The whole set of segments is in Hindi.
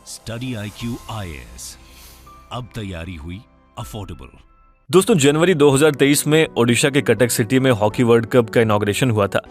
स्टडी IQ IAS, अब तैयारी हुई अफोर्डेबल। दोस्तों, जनवरी 2023 में ओडिशा के कटक सिटी में हॉकी वर्ल्ड कप का इनॉग्रेशन हुआ था।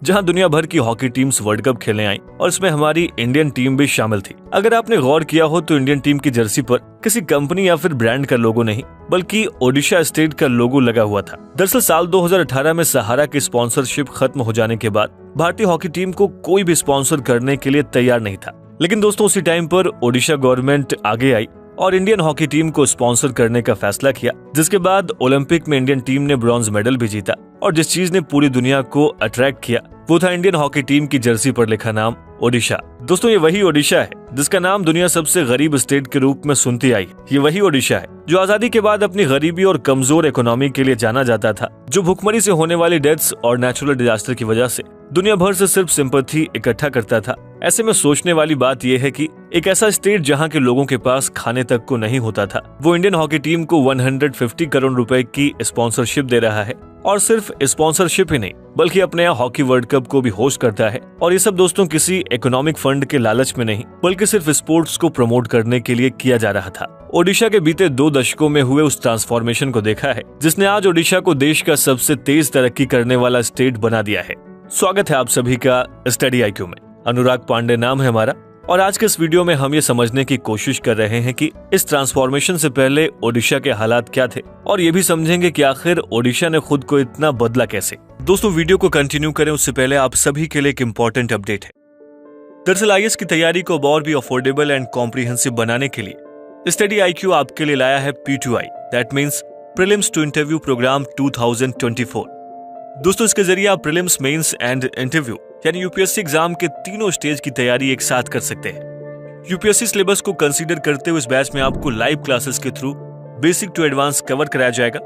जहां दुनिया भर की हॉकी टीम्स वर्ल्ड कप खेलने आई और इसमें हमारी इंडियन टीम भी शामिल थी। अगर आपने गौर किया हो तो इंडियन टीम की जर्सी पर किसी कंपनी या फिर ब्रांड का लोगो नहीं, बल्कि ओडिशा स्टेट का लोगो लगा हुआ था। दरअसल साल 2018 में सहारा की स्पॉन्सरशिप खत्म हो जाने के बाद भारतीय हॉकी टीम को कोई भी स्पॉन्सर करने के लिए तैयार नहीं था। लेकिन दोस्तों, उसी टाइम पर ओडिशा गवर्नमेंट आगे आई और इंडियन हॉकी टीम को स्पॉन्सर करने का फैसला किया, जिसके बाद ओलंपिक में इंडियन टीम ने ब्रॉन्ज मेडल भी जीता। और जिस चीज ने पूरी दुनिया को अट्रैक्ट किया वो था इंडियन हॉकी टीम की जर्सी पर लिखा नाम ओडिशा। दोस्तों, ये वही ओडिशा है जिसका नाम दुनिया सबसे गरीब स्टेट के रूप में सुनती आई। ये वही ओडिशा है जो आजादी के बाद अपनी गरीबी और कमजोर इकोनॉमी के लिए जाना जाता था, जो भुखमरी से होने वाली डेथ्स और नेचुरल डिजास्टर की वजह से दुनिया भर से सिर्फ सिंपैथी इकट्ठा करता था। ऐसे में सोचने वाली बात यह है कि एक ऐसा स्टेट जहां के लोगों के पास खाने तक को नहीं होता था, वो इंडियन हॉकी टीम को 150 करोड़ रुपए की स्पॉन्सरशिप दे रहा है। और सिर्फ स्पॉन्सरशिप ही नहीं, बल्कि अपने यहाँ हॉकी वर्ल्ड कप को भी होस्ट करता है। और ये सब दोस्तों किसी इकोनॉमिक फंड के लालच में नहीं, बल्कि सिर्फ स्पोर्ट्स को प्रमोट करने के लिए किया जा रहा था। ओडिशा के बीते 2 दशकों में हुए उस ट्रांसफॉर्मेशन को देखा है जिसने आज ओडिशा को देश का सबसे तेज तरक्की करने वाला स्टेट बना दिया है। स्वागत है आप सभी का स्टडी IQ में। अनुराग पांडे नाम है हमारा, और आज के इस वीडियो में हम ये समझने की कोशिश कर रहे हैं कि इस ट्रांसफॉर्मेशन से पहले ओडिशा के हालात क्या थे, और ये भी समझेंगे कि आखिर ओडिशा ने खुद को इतना बदला कैसे। दोस्तों, वीडियो को कंटिन्यू करें उससे पहले आप सभी के लिए एक इम्पोर्टेंट अपडेट है। दरअसल IAS की तैयारी को और भी अफोर्डेबल एंड कॉम्प्रिहेंसिव बनाने के लिए स्टडी IQ आपके लिए लाया है P2I, that means prelims to interview program 2024। दोस्तों, इसके जरिए आप प्रीलिम्स, मेंस एंड इंटरव्यू यानी UPSC एग्जाम के तीनों स्टेज की तैयारी एक साथ कर सकते हैं। UPSC सिलेबस को कंसीडर करते हुए इस बैच में आपको लाइव क्लासेस के through basic to advance cover कराया जाएगा।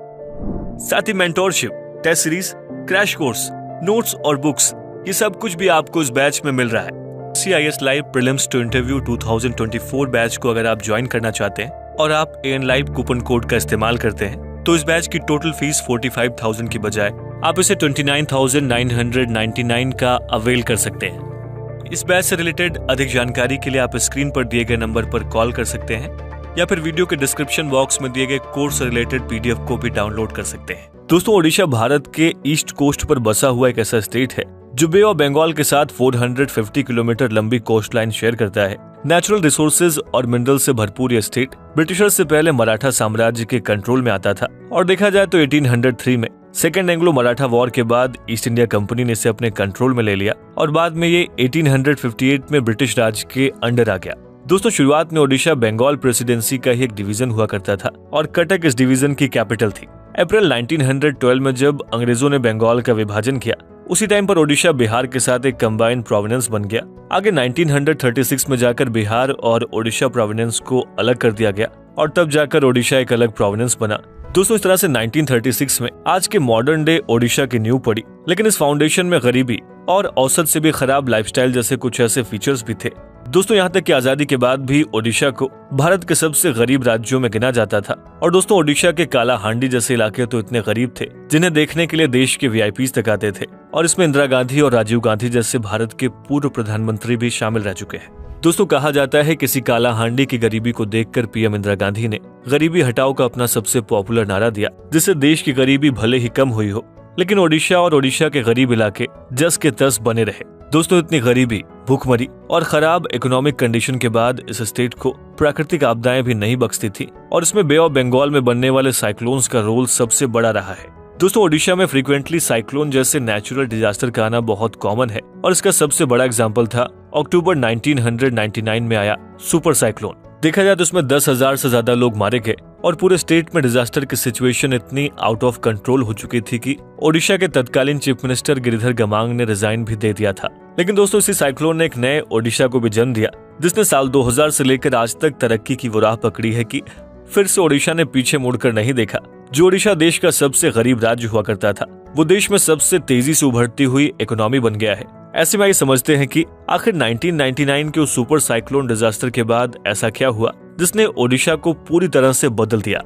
साथ ही mentorship, test series, crash course, notes और बुक्स, ये सब कुछ भी आपको इस बैच में मिल रहा है। CIS live prelims to interview 2024 batch को अगर आप ज्वाइन करना चाहते हैं और आप AN लाइव कूपन कोड का इस्तेमाल करते हैं तो इस बैच की टोटल फीस 45,000 की बजाय आप इसे 29,999 का अवेल कर सकते हैं। इस बैच से रिलेटेड अधिक जानकारी के लिए आप स्क्रीन पर दिए गए नंबर पर कॉल कर सकते हैं या फिर वीडियो के डिस्क्रिप्शन बॉक्स में दिए गए कोर्स से रिलेटेड PDF को भी डाउनलोड कर सकते हैं। दोस्तों, ओडिशा भारत के ईस्ट कोस्ट पर बसा हुआ एक ऐसा स्टेट है जो बे ऑफ बंगाल के साथ 450 किलोमीटर लंबी कोस्ट लाइन शेयर करता है। नेचुरल रिसोर्सेज और मिनरल से भरपूर यह स्टेट ब्रिटिशर्स से पहले मराठा साम्राज्य के कंट्रोल में आता था, और देखा जाए तो 1803 में सेकेंड एंग्लो मराठा वॉर के बाद ईस्ट इंडिया कंपनी ने इसे अपने कंट्रोल में ले लिया और बाद में ये 1858 में ब्रिटिश राज के अंडर आ गया। दोस्तों, शुरुआत में ओडिशा बंगाल प्रेसिडेंसी का ही एक डिवीजन हुआ करता था और कटक इस डिवीजन की कैपिटल थी। अप्रैल 1912 में जब अंग्रेजों ने बंगाल का विभाजन किया, उसी टाइम पर ओडिशा बिहार के साथ एक कंबाइंड प्रोविंस बन गया। आगे 1936 में जाकर बिहार और ओडिशा प्रोविंस को अलग कर दिया गया और तब जाकर ओडिशा एक अलग प्रोविंस बना। दोस्तों, इस तरह से 1936 में आज के मॉडर्न डे ओडिशा की नींव पड़ी। लेकिन इस फाउंडेशन में गरीबी और औसत से भी खराब लाइफस्टाइल जैसे कुछ ऐसे फीचर्स भी थे। दोस्तों, यहाँ तक कि आजादी के बाद भी ओडिशा को भारत के सबसे गरीब राज्यों में गिना जाता था। और दोस्तों, ओडिशा के काला हांडी जैसे इलाके तो इतने गरीब थे जिन्हें देखने के लिए देश के VIPs तक आते थे, और इसमें इंदिरा गांधी और राजीव गांधी जैसे भारत के पूर्व प्रधानमंत्री भी शामिल रह चुके हैं। दोस्तों, कहा जाता है किसी काला हांडी की गरीबी को देखकर PM इंदिरा गांधी ने गरीबी हटाओ का अपना सबसे पॉपुलर नारा दिया, जिससे देश की गरीबी भले ही कम हुई हो, लेकिन ओडिशा और ओडिशा के गरीब इलाके जस के तस बने रहे। दोस्तों, इतनी गरीबी, भूखमरी और खराब इकोनॉमिक कंडीशन के बाद इस स्टेट को प्राकृतिक आपदाएं भी नहीं बख्शती थी, और इसमें बे ऑफ बंगाल में बनने वाले साइक्लोन्स का रोल सबसे बड़ा रहा है। दोस्तों, ओडिशा में फ्रीक्वेंटली साइक्लोन जैसे नेचुरल डिजास्टर का आना बहुत कॉमन है, और इसका सबसे बड़ा एग्जाम्पल था अक्टूबर 1999 में आया सुपर साइक्लोन। देखा जाए तो इसमें 10,000 से ज्यादा लोग मारे गए और पूरे स्टेट में डिजास्टर की सिचुएशन इतनी आउट ऑफ कंट्रोल हो चुकी थी कि ओडिशा के तत्कालीन चीफ मिनिस्टर गिरिधर गमांग ने रिजाइन भी दे दिया था। लेकिन दोस्तों, इसी साइक्लोन ने एक नए ओडिशा को भी जन्म दिया, जिसने साल 2000 से लेकर आज तक तरक्की की वो राह पकड़ी है कि फिर से ओडिशा ने पीछे मुड़कर नहीं देखा। जो ओडिशा देश का सबसे गरीब राज्य हुआ करता था, वो देश में सबसे तेजी से उभरती हुई इकोनॉमी बन गया है। ऐसे में ये समझते हैं कि आखिर 1999 के उस सुपर साइक्लोन डिजास्टर के बाद ऐसा क्या हुआ जिसने ओडिशा को पूरी तरह से बदल दिया।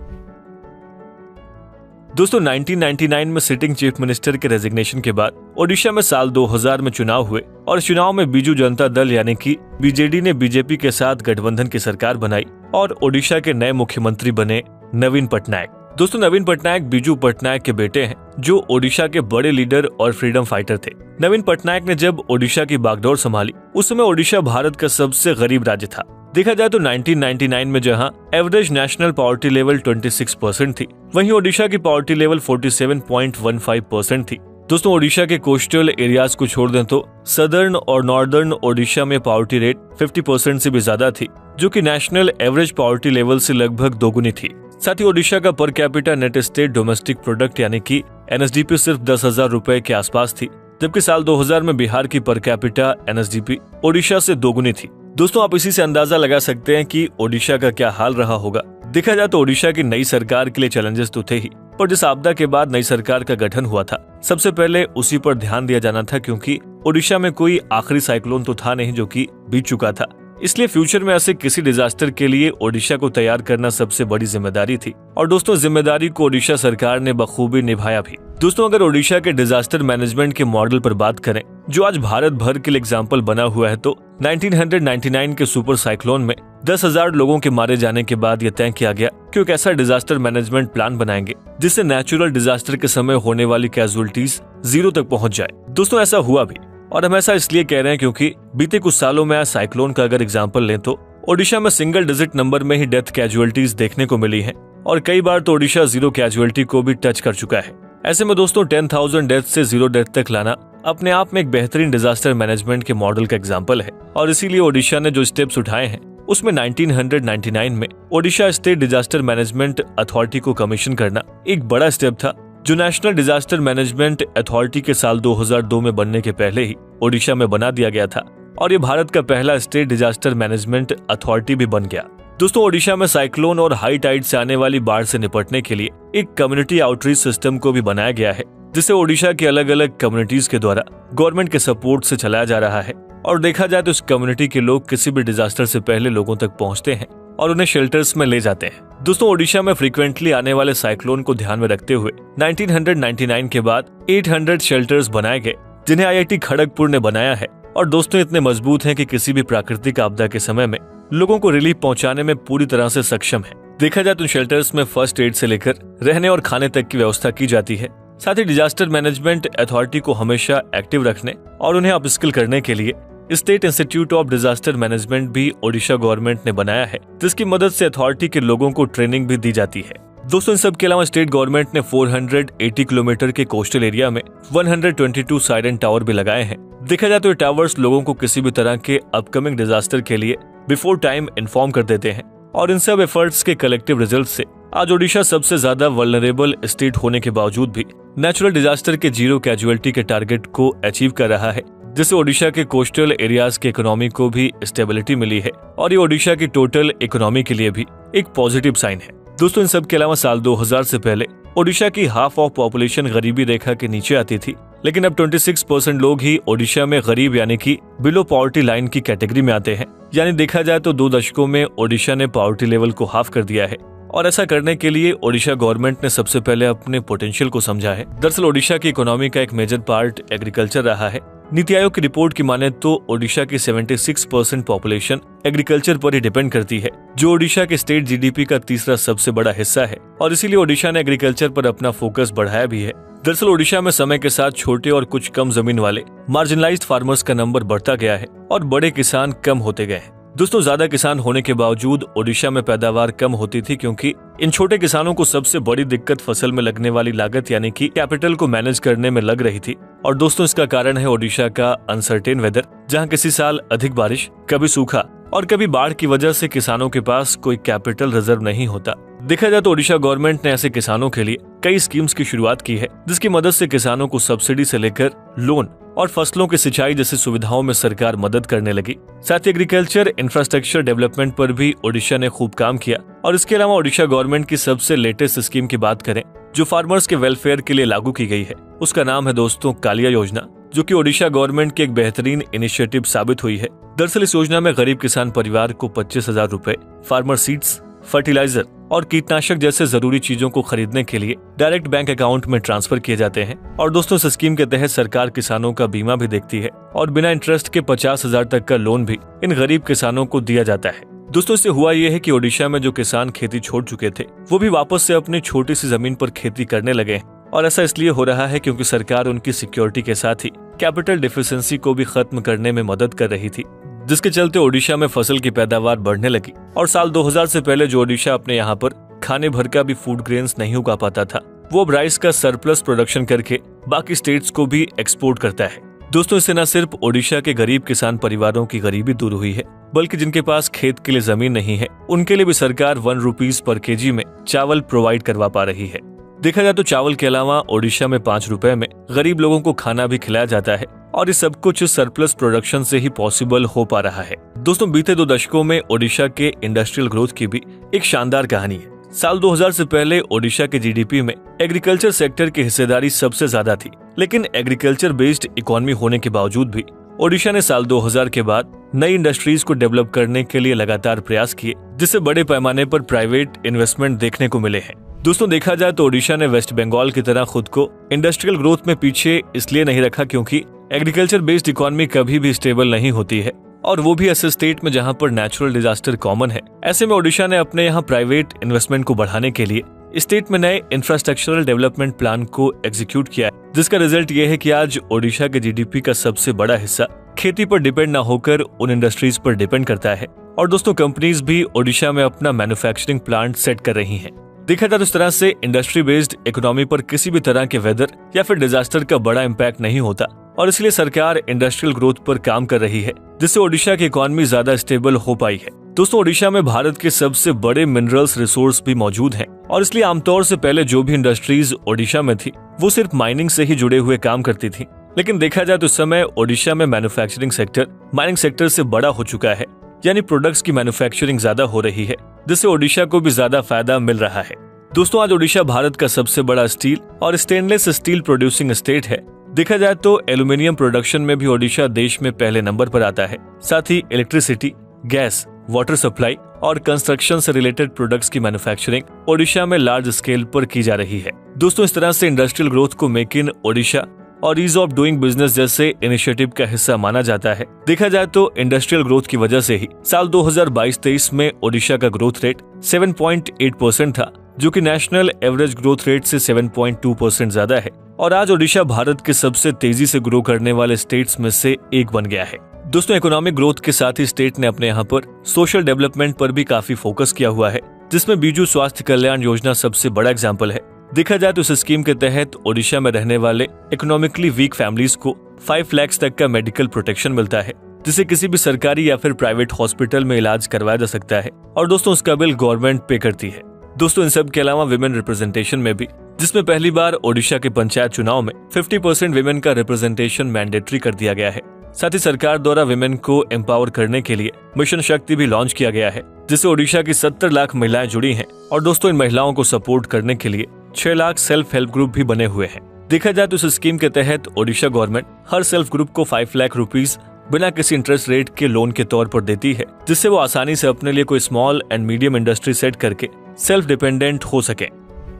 दोस्तों 1999 में सिटिंग चीफ मिनिस्टर के रेजिग्नेशन के बाद ओडिशा में साल 2000 में चुनाव हुए और चुनाव में बीजू जनता दल यानी कि बीजेडी ने बीजेपी के साथ गठबंधन की सरकार बनाई और ओडिशा के नए मुख्यमंत्री बने नवीन पटनायक। दोस्तों नवीन पटनायक बीजू पटनायक के बेटे हैं जो ओडिशा के बड़े लीडर और फ्रीडम फाइटर थे। नवीन पटनायक ने जब ओडिशा की बागडोर संभाली उस समय ओडिशा भारत का सबसे गरीब राज्य था। देखा जाए तो 1999 में जहां एवरेज नेशनल पॉवर्टी लेवल 26% थी, वहीं ओडिशा की पॉवर्टी लेवल 47.15% थी। दोस्तों ओडिशा के कोस्टल एरियाज को छोड़ दें तो सदर्न और नॉर्दर्न ओडिशा में पॉवर्टी रेट 50% से भी ज्यादा थी, जो कि नेशनल एवरेज पॉवर्टी लेवल से लगभग दोगुनी थी। साथ ही ओडिशा का per capita net state domestic product यानी कि NSDP सिर्फ 10,000 रुपए के आसपास थी, जबकि साल 2000 में बिहार की पर कैपिटा NSDP ओडिशा से दोगुनी थी। दोस्तों आप इसी से अंदाजा लगा सकते हैं कि ओडिशा का क्या हाल रहा होगा। देखा जाए तो ओडिशा की नई सरकार के लिए चैलेंजेस तो थे ही, पर जिस आपदा के बाद नई सरकार का गठन हुआ था सबसे पहले उसी पर ध्यान दिया जाना था, क्योंकि ओडिशा में कोई आखिरी साइक्लोन तो था नहीं जो कि बीत चुका था। इसलिए फ्यूचर में ऐसे किसी डिजास्टर के लिए ओडिशा को तैयार करना सबसे बड़ी जिम्मेदारी थी और दोस्तों जिम्मेदारी को ओडिशा सरकार ने बखूबी निभाया भी। दोस्तों अगर ओडिशा के डिजास्टर मैनेजमेंट के मॉडल पर बात करें जो आज भारत भर के लिए एग्जाम्पल बना हुआ है, तो 1999 के सुपर साइक्लोन में 10,000 लोगों के मारे जाने के बाद यह तय किया गया कि एक ऐसा डिजास्टर मैनेजमेंट प्लान बनाएंगे जिससे नेचुरल डिजास्टर के समय होने वाली कैजुअलिटीज 0 तक पहुंच जाए। दोस्तों ऐसा हुआ भी, और हम ऐसा इसलिए कह रहे हैं क्योंकि बीते कुछ सालों में आज साइक्लोन का अगर एग्जाम्पल लें तो ओडिशा में सिंगल डिजिट नंबर में ही डेथ कैजुअलिटीज देखने को मिली है और कई बार तो ओडिशा 0 कैजुअलिटी को भी टच कर चुका है। ऐसे में दोस्तों 10,000 डेथ से 0 डेथ तक लाना अपने आप में एक बेहतरीन डिजास्टर मैनेजमेंट के मॉडल का एग्जाम्पल है और इसीलिए ओडिशा ने जो स्टेप्स उठाए हैं उसमें 1999 में Odisha state disaster management authority को कमीशन करना एक बड़ा स्टेप था, जो नेशनल डिजास्टर मैनेजमेंट अथॉरिटी के साल 2002 में बनने के पहले ही ओडिशा में बना दिया गया था और ये भारत का पहला स्टेट डिजास्टर मैनेजमेंट अथॉरिटी भी बन गया। दोस्तों ओडिशा में साइक्लोन और हाई टाइड से आने वाली बाढ़ से निपटने के लिए एक कम्युनिटी आउटरीच सिस्टम को भी बनाया गया है, जिसे ओडिशा की अलग अलग कम्युनिटीज के द्वारा गवर्नमेंट के सपोर्ट से चलाया जा रहा है। और देखा जाए तो इस कम्युनिटी के लोग किसी भी डिजास्टर से पहले लोगों तक पहुंचते हैं और उन्हें शेल्टर्स में ले जाते हैं। दोस्तों ओडिशा में फ्रीक्वेंटली आने वाले साइक्लोन को ध्यान में रखते हुए 1999 के बाद 800 शेल्टर्स बनाए गए, जिन्हें IIT खड़गपुर ने बनाया है और दोस्तों इतने मजबूत हैं कि किसी भी प्राकृतिक आपदा के समय में लोगों को रिलीफ पहुंचाने में पूरी तरह से सक्षम है। देखा जाए तो शेल्टर्स में फर्स्ट एड से लेकर रहने और खाने तक की व्यवस्था की जाती है। साथ ही डिजास्टर मैनेजमेंट अथॉरिटी को हमेशा एक्टिव रखने और उन्हें अपस्किल करने के लिए state institute of disaster management भी ओडिशा गवर्नमेंट ने बनाया है, जिसकी मदद से अथॉरिटी के लोगों को ट्रेनिंग भी दी जाती है। दोस्तों इन सब के अलावा स्टेट गवर्नमेंट ने 480 किलोमीटर के कोस्टल एरिया में 122 साइरन टावर भी लगाए हैं। देखा जाए तो ये टावर्स लोगों को किसी भी तरह के अपकमिंग डिजास्टर के लिए बिफोर टाइम इन्फॉर्म कर देते हैं और इन सब एफर्ट्स के कलेक्टिव रिजल्ट से आज ओडिशा सबसे ज्यादा वल्नरेबल स्टेट होने के बावजूद भी नेचुरल डिजास्टर के 0 कैजुअलिटी के टारगेट को अचीव कर रहा है, जिससे ओडिशा के कोस्टल एरियाज के इकोनॉमी को भी स्टेबिलिटी मिली है और ये ओडिशा की टोटल इकोनॉमी के लिए भी एक पॉजिटिव साइन है। दोस्तों इन सब के अलावा साल 2000 से पहले ओडिशा की हाफ ऑफ पॉपुलेशन गरीबी रेखा के नीचे आती थी, लेकिन अब 26% लोग ही ओडिशा में गरीब यानी कि बिलो पॉवर्टी लाइन की कैटेगरी में आते हैं। यानी देखा जाए तो 2 दशकों में ओडिशा ने पॉवर्टी लेवल को हाफ कर दिया है और ऐसा करने के लिए ओडिशा गवर्नमेंट ने सबसे पहले अपने पोटेंशियल को समझा है। दरअसल ओडिशा की इकोनॉमी का एक मेजर पार्ट एग्रीकल्चर रहा है। नीति आयोग की रिपोर्ट की माने तो ओडिशा की 76% पॉपुलेशन एग्रीकल्चर पर ही डिपेंड करती है, जो ओडिशा के स्टेट GDP का तीसरा सबसे बड़ा हिस्सा है और इसीलिए ओडिशा ने एग्रीकल्चर पर अपना फोकस बढ़ाया भी है। दरअसल ओडिशा में समय के साथ छोटे और कुछ कम जमीन वाले मार्जिनलाइज्ड फार्मर्स का नंबर बढ़ता गया है और बड़े किसान कम होते गए हैं। दोस्तों ज्यादा किसान होने के बावजूद ओडिशा में पैदावार कम होती थी, क्योंकि इन छोटे किसानों को सबसे बड़ी दिक्कत फसल में लगने वाली लागत यानी कि कैपिटल को मैनेज करने में लग रही थी। और दोस्तों इसका कारण है ओडिशा का अनसर्टेन वेदर, जहां किसी साल अधिक बारिश, कभी सूखा और कभी बाढ़ की वजह से किसानों के पास कोई कैपिटल रिजर्व नहीं होता। देखा जाए तो ओडिशा गवर्नमेंट ने ऐसे किसानों के लिए कई स्कीम्स की शुरुआत की है, जिसकी मदद से किसानों को सब्सिडी से लेकर लोन और फसलों की सिंचाई जैसी सुविधाओं में सरकार मदद करने लगी। साथ ही एग्रीकल्चर इंफ्रास्ट्रक्चर डेवलपमेंट पर भी ओडिशा ने खूब काम किया। और इसके अलावा ओडिशा गवर्नमेंट की सबसे लेटेस्ट स्कीम की बात करें जो फार्मर्स के वेलफेयर के लिए लागू की गई है, उसका नाम है दोस्तों कालिया योजना, जो कि ओडिशा गवर्नमेंट की एक बेहतरीन इनिशिएटिव साबित हुई है। दरअसल इस योजना में गरीब किसान परिवार को 25,000 रुपए, फार्मर सीड्स, फर्टिलाइजर और कीटनाशक जैसे जरूरी चीजों को खरीदने के लिए डायरेक्ट बैंक अकाउंट में ट्रांसफर किए जाते हैं। और दोस्तों, इस स्कीम के तहत सरकार किसानों का बीमा भी देखती है और बिना इंटरेस्ट के 50,000 तक का लोन भी इन गरीब किसानों को दिया जाता है। दोस्तों, इससे हुआ यह है कि ओडिशा में जो किसान खेती छोड़ चुके थे वो भी वापस से अपनी छोटी सी जमीन पर खेती करने लगे हैं। और ऐसा इसलिए हो रहा है क्योंकि सरकार उनकी सिक्योरिटी के साथ ही कैपिटल डिफिशिएंसी को भी खत्म करने में मदद कर रही थी, जिसके चलते ओडिशा में फसल की पैदावार बढ़ने लगी। और साल 2000 से पहले जो ओडिशा अपने यहाँ पर खाने भर का भी फूड ग्रेन्स नहीं उगा पाता था, वो अब राइस का सरप्लस प्रोडक्शन करके बाकी स्टेट्स को भी एक्सपोर्ट करता है। दोस्तों, इससे न सिर्फ ओडिशा के गरीब किसान परिवारों की गरीबी दूर हुई है, बल्कि जिनके पास खेत के लिए जमीन नहीं है उनके लिए भी सरकार 1 रुपीज पर केजी में चावल प्रोवाइड करवा पा रही है। देखा जाए तो चावल के अलावा ओडिशा में 5 रुपए में गरीब लोगों को खाना भी खिलाया जाता है और ये सब कुछ सरप्लस प्रोडक्शन से ही पॉसिबल हो पा रहा है। दोस्तों, बीते 2 दशकों में ओडिशा के इंडस्ट्रियल ग्रोथ की भी एक शानदार कहानी है। साल 2000 से पहले ओडिशा के जीडीपी में एग्रीकल्चर सेक्टर की हिस्सेदारी सबसे ज्यादा थी, लेकिन एग्रीकल्चर बेस्ड इकोनॉमी होने के बावजूद भी ओडिशा ने साल 2000 के बाद नई इंडस्ट्रीज को डेवलप करने के लिए लगातार प्रयास किए, जिससे बड़े पैमाने पर प्राइवेट इन्वेस्टमेंट देखने को मिले हैं। दोस्तों, देखा जाए तो ओडिशा ने वेस्ट बंगाल की तरह खुद को इंडस्ट्रियल ग्रोथ में पीछे इसलिए नहीं रखा क्योंकि एग्रीकल्चर बेस्ड इकोनॉमी कभी भी स्टेबल नहीं होती है, और वो भी ऐसे स्टेट में जहां पर नेचुरल डिजास्टर कॉमन है। ऐसे में ओडिशा ने अपने यहाँ प्राइवेट इन्वेस्टमेंट को बढ़ाने के लिए स्टेट में नए इंफ्रास्ट्रक्चरल डेवलपमेंट प्लान को एग्जीक्यूट किया है, जिसका रिजल्ट ये है कि आज ओडिशा के जीडीपी का सबसे बड़ा हिस्सा खेती पर डिपेंड न होकर उन इंडस्ट्रीज पर डिपेंड करता है। और दोस्तों, कंपनीज भी ओडिशा में अपना मैन्युफैक्चरिंग प्लांट सेट कर रही हैं। देखा जाए तो इस तरह से इंडस्ट्री बेस्ड इकोनॉमी पर किसी भी तरह के वेदर या फिर डिजास्टर का बड़ा इम्पैक्ट नहीं होता, और इसलिए सरकार इंडस्ट्रियल ग्रोथ पर काम कर रही है, जिससे ओडिशा की इकोनॉमी ज्यादा स्टेबल हो पाई है। दोस्तों, ओडिशा में भारत के सबसे बड़े मिनरल्स रिसोर्स भी मौजूद हैं, और इसलिए आमतौर से पहले जो भी इंडस्ट्रीज ओडिशा में थी वो सिर्फ माइनिंग से ही जुड़े हुए काम करती थी। लेकिन देखा जाए तो इस समय ओडिशा में मैन्युफैक्चरिंग सेक्टर माइनिंग सेक्टर से बड़ा हो चुका है, यानी प्रोडक्ट्स की मैन्युफैक्चरिंग ज्यादा हो रही है, जिससे ओडिशा को भी ज्यादा फायदा मिल रहा है। दोस्तों, आज ओडिशा भारत का सबसे बड़ा स्टील और स्टेनलेस स्टील प्रोड्यूसिंग स्टेट है। देखा जाए तो एल्यूमिनियम प्रोडक्शन में भी ओडिशा देश में पहले नंबर पर आता है। साथ ही इलेक्ट्रिसिटी, गैस, वाटर सप्लाई और कंस्ट्रक्शन से रिलेटेड प्रोडक्ट्स की मैन्युफैक्चरिंग ओडिशा में लार्ज स्केल पर की जा रही है। दोस्तों, इस तरह से इंडस्ट्रियल ग्रोथ को मेक इन ओडिशा और ईज ऑफ डूइंग बिजनेस जैसे इनिशिएटिव का हिस्सा माना जाता है। देखा जाए तो इंडस्ट्रियल ग्रोथ की वजह से ही साल 2022-23 में ओडिशा का ग्रोथ रेट 7.8% था, जो कि नेशनल एवरेज ग्रोथ रेट से 7.2% ज्यादा है, और आज ओडिशा भारत के सबसे तेजी से ग्रो करने वाले स्टेट्स में से एक बन गया है। दोस्तों, इकोनॉमिक ग्रोथ के साथ ही स्टेट ने अपने यहाँ पर सोशल डेवलपमेंट पर भी काफी फोकस किया हुआ है, जिसमें बीजू स्वास्थ्य कल्याण योजना सबसे बड़ा एग्जाम्पल है। देखा जाए तो इस स्कीम के तहत ओडिशा में रहने वाले इकोनॉमिकली वीक फैमिलीज को 5 लाख तक का मेडिकल प्रोटेक्शन मिलता है, जिसे किसी भी सरकारी या फिर प्राइवेट हॉस्पिटल में इलाज करवाया जा सकता है, और दोस्तों उसका बिल गवर्नमेंट पे करती है। दोस्तों, इन सब के अलावा विमेन रिप्रेजेंटेशन में भी, जिसमें पहली बार ओडिशा के पंचायत चुनाव में 50% विमेन का रिप्रेजेंटेशन मैंडेटरी कर दिया गया है। साथ ही सरकार द्वारा विमेन को एम्पावर करने के लिए मिशन शक्ति भी लॉन्च किया गया है, जिससे ओडिशा की 70 लाख महिलाएं जुड़ी हैं, और दोस्तों इन महिलाओं को सपोर्ट करने के लिए 6 लाख सेल्फ हेल्प ग्रुप भी बने हुए हैं। देखा जाए तो इस स्कीम के तहत Odisha government her self group को 5 लाख रुपीज बिना किसी इंटरेस्ट रेट के लोन के तौर पर देती है, जिससे वो आसानी से अपने लिए कोई small and medium industry set करके सेल्फ डिपेंडेंट हो सके।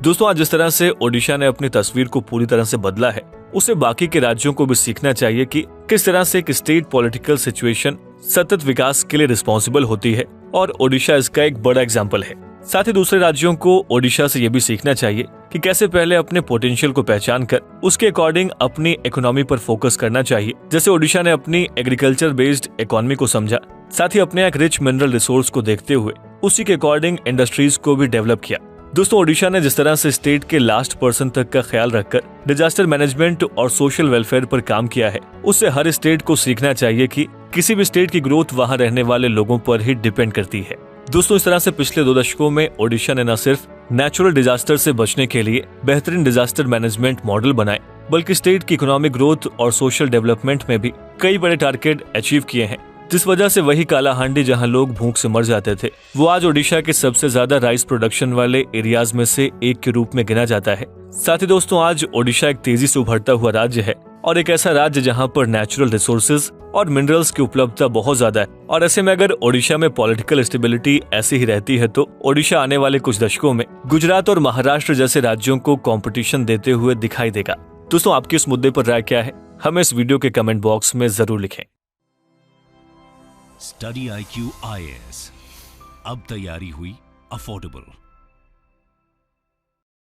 दोस्तों, आज जिस तरह से ओडिशा ने अपनी तस्वीर को पूरी तरह से बदला है, उसे बाकी के राज्यों को भी सीखना चाहिए कि किस तरह से एक स्टेट पॉलिटिकल सिचुएशन सतत विकास के लिए रिस्पॉन्सिबल होती है, और ओडिशा इसका एक बड़ा एग्जाम्पल है। साथ ही दूसरे राज्यों को ओडिशा से ये भी सीखना चाहिए कि कैसे पहले अपने पोटेंशियल को पहचान कर उसके अकॉर्डिंग अपनी इकोनॉमी पर फोकस करना चाहिए। जैसे ओडिशा ने अपनी एग्रीकल्चर बेस्ड इकोनॉमी को समझा, साथ ही अपने एक रिच मिनरल रिसोर्स को देखते हुए उसी के अकॉर्डिंग इंडस्ट्रीज को भी डेवलप किया। दोस्तों, ओडिशा ने जिस तरह से स्टेट के लास्ट पर्सन तक का ख्याल रखकर डिजास्टर मैनेजमेंट और सोशल वेलफेयर पर काम किया है, उससे हर स्टेट को सीखना चाहिए कि किसी भी स्टेट की ग्रोथ वहां रहने वाले लोगों पर ही डिपेंड करती है। दोस्तों, इस तरह से पिछले 2 दशकों में ओडिशा ने न सिर्फ नेचुरल डिजास्टर से बचने के लिए बेहतरीन डिजास्टर मैनेजमेंट मॉडल बनाए, बल्कि स्टेट की इकोनॉमिक ग्रोथ और सोशल डेवलपमेंट में भी कई बड़े टारगेट अचीव किए हैं, जिस वजह से वही कालाहांडी जहां लोग भूख से मर जाते थे, वो आज ओडिशा के सबसे ज्यादा राइस प्रोडक्शन वाले एरियाज में से एक के रूप में गिना जाता है। साथ ही दोस्तों, आज ओडिशा एक तेजी से उभरता हुआ राज्य है, और एक ऐसा राज्य जहां पर नेचुरल रिसोर्सेज और मिनरल्स की उपलब्धता बहुत ज्यादा है। और ऐसे में अगर ओडिशा में पॉलिटिकल स्टेबिलिटी ऐसी ही रहती है तो ओडिशा आने वाले कुछ दशकों में गुजरात और महाराष्ट्र जैसे राज्यों को कंपटीशन देते हुए दिखाई देगा। दोस्तों, आपकी इस मुद्दे पर राय क्या है? हमें इस वीडियो के कमेंट बॉक्स में जरूर लिखें। स्टडी IQ IAS, अब तैयारी हुई अफोर्डेबल।